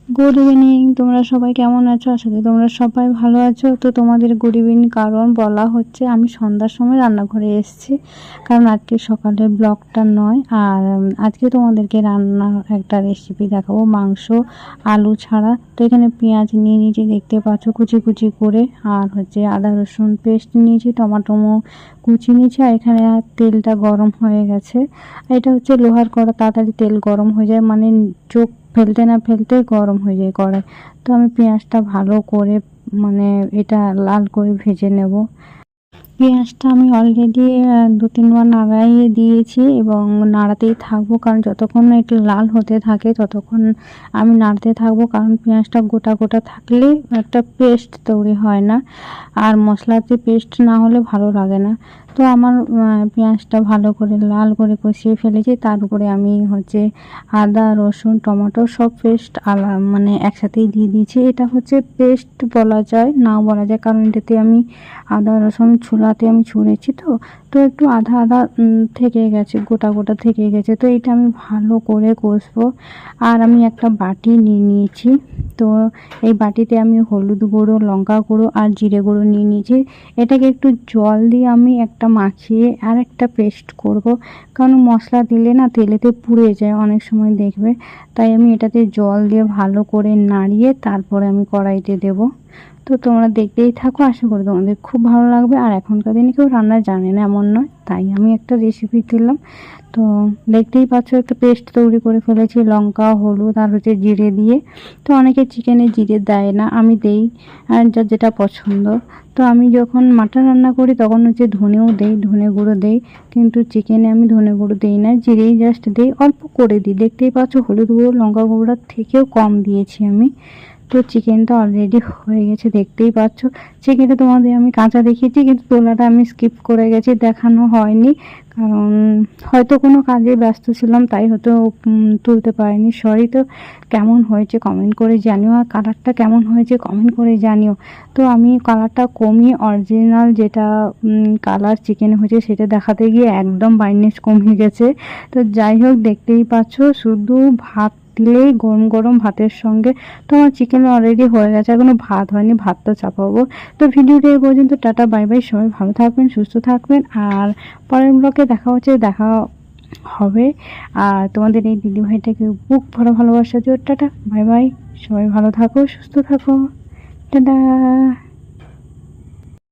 Good evening, তোমরা সবাই কেমন আছো? আসলে তোমরা সবাই ভালো আছো। তো তোমাদের গুড ইভিনিং কারণ বলা হচ্ছে আমি সন্ধ্যার সময় রান্নাঘরে এসেছি, কারণ আজকে সকালের ব্লগটা নয়। আর আজকে তোমাদেরকে রান্না একটা রেসিপি দেখাবো, মাংস আলু ছাড়া। তো এখানে পেঁয়াজ নিয়ে নিয়েছি, দেখতে পাচ্ছ কুচি কুচি করে, আর হচ্ছে আদা রসুন পেস্ট নিয়েছি, টমেটো কুচি নিয়েছি। আর এখানে তেলটা গরম হয়ে গেছে। এটা হচ্ছে লোহার কড়া, তাড়াতাড়ি তেল গরম হয়ে যায়, মানে চোখ ফেলতে না ফেলতে গরম হয়ে যায় কড়াই। তো আমি পেঁয়াজটা ভালো করে মানে এটা লাল করে ভেজে নেব। পেঁয়াজটা আমি অলরেডি 2-3 বার নাড়াইয়ে দিয়েছি এবং নাড়াতেই থাকবো, কারণ যতক্ষণ না একটু লাল হতে থাকে ততক্ষণ আমি নাড়তে থাকবো। কারণ পেঁয়াজটা গোটা গোটা থাকলে একটা পেস্ট তৈরি হয় না, আর মশলাতে পেস্ট না হলে ভালো লাগে না। তো আমার পেঁয়াজটা ভালো করে লাল করে কষিয়ে ফেলেছি। তার উপরে আমি হচ্ছে আদা রসুন টমেটো সব পেস্ট মানে একসাথেই দিয়ে দিয়েছি। এটা হচ্ছে পেস্ট বলা যায়, নাও বলা যায়, কারণ এটাতে আমি আদা রসুন ছুলাতে আমি ছুঁড়েছি। তো তো একটু আধা আধা থেকে গেছে, গোটা গোটা থেকে গেছে। তো এটা আমি ভালো করে কষবো। আর আমি একটা বাটি নিয়ে নিয়েছি। তো এই বাটিতে আমি হলুদ গুঁড়ো লঙ্কা গুঁড়ো আর জিরে গুঁড়ো নিয়ে নিয়েছি। এটাকে একটু জল দিয়ে আমি একটা মাখিয়ে আর একটা পেস্ট করব, কারণ মশলা দিলে না তেলেতে পুড়ে যায় অনেক সময় দেখবে। তাই আমি এটাতে জল দিয়ে ভালো করে নাড়িয়ে তারপরে আমি কড়াইতে দেব। তো তোমরা দেখতেই থাকো, আশা করি তোমাদের খুব ভালো লাগবে। আর এখনকার দিনে কেউ রান্না জানে না এমন নয়, তাই আমি একটা রেসিপি দিলাম। তো দেখতেই পাচ্ছ একটা পেস্ট তৈরি করে ফেলেছি লঙ্কা হলুদ আর হচ্ছে জিরে দিয়ে। তো অনেকে চিকেনে জিরে দেয় না, আমি দেই, আর যার যেটা পছন্দ। তো আমি যখন মাটন রান্না করি তখন হচ্ছে ধনেও দেই, ধনে গুঁড়ো দেই, কিন্তু চিকেনে আমি ধনে গুঁড়ো দিই না, জিরেই জাস্ট দিই, অল্প করে দিই। দেখতেই পাচ্ছ হলুদ গুঁড়ো লঙ্কা গুঁড়োর থেকেও কম দিয়েছি আমি। তো চিকেনটা অলরেডি হয়ে গেছে, দেখতেই পাচ্ছ। চিকেনটা তোমাদের আমি কাঁচা দেখিয়েছি, কিন্তু তোলাটা আমি স্কিপ করে গেছি, দেখানো হয়নি, কারণ হয়তো কোনো কাজে ব্যস্ত ছিলাম, তাই হয়তো তুলতে পারিনি, সরি। তো কেমন হয়েছে কমেন্ট করে জানিও, আর কালারটা কেমন হয়েছে কমেন্ট করে জানিও। তো আমি কালারটা কমিয়ে অরিজিনাল যেটা কালার চিকেন হয়েছে সেটা দেখাতে গিয়ে একদম ব্রাইটনেস কমে গেছে। তো যাই হোক, দেখতেই পাচ্ছ, শুধু ভাত দিলেই গরম গরম ভাতের সঙ্গে। তো আমার চিকেন অলরেডি হয়ে গেছে, এখনো ভাত হয়নি, ভাতটা চাপাবো। তো ভিডিওটা এই পর্যন্ত, টাটা বাই বাই, সবাই ভালো থাকবেন সুস্থ থাকবেন। আর পরের ব্লগে দেখা হবে। আর তোমাদের এই দিদিভাইটাকে বুক ভরা ভালোবাসা দিও। টাটা বাই বাই, সবাই ভালো থাকো সুস্থ থাকো, টাটা।